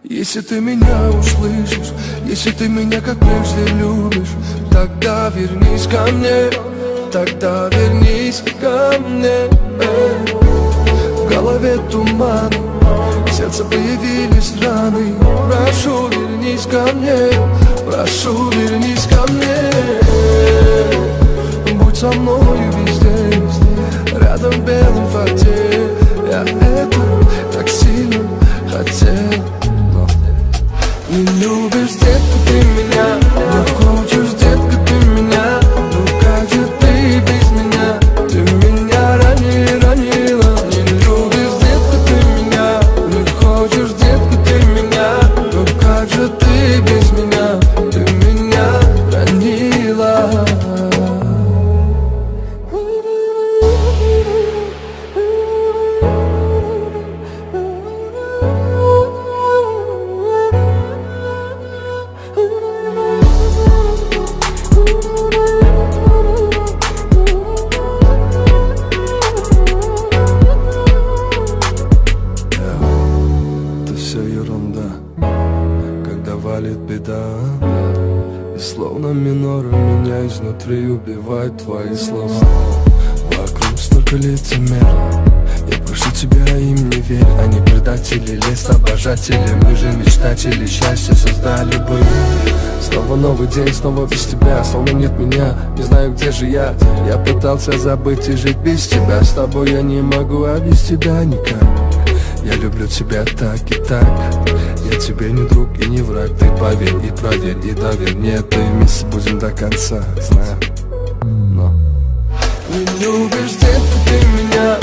Если ты меня услышишь, если ты меня как прежде любишь, тогда вернись ко мне, тогда вернись ко мне. В голове туман, в сердце появились раны. Прошу, вернись ко мне, прошу, вернись ко мне. Будь со мною везде, рядом в белом фате. Я это так сильно хотел. Не любишь, детка, ты меня, не хочешь, детка, ты меня. Ну как же ты без меня? Ты меня ранила. Не любишь, детка, ты меня, не хочешь, детка, ты меня. Ну как же ты без меня? Ты меня ранила. Когда валит беда, и словно минор меня изнутри убивает твои слова. Вокруг столько лицемер, я прошу тебя, им не верь. Они предатели, лес обожатели. Мы же мечтатели, счастье создали бы. Снова новый день, снова без тебя, словно нет меня. Не знаю, где же я. Я пытался забыть и жить без тебя. С тобой я не могу, а без тебя никак. Я люблю тебя так и так. Я тебе не друг и не враг. Ты поверь и проверь и доверь мне. Ты вместе будем до конца, знаю. Но не любишь, детка, ты меня.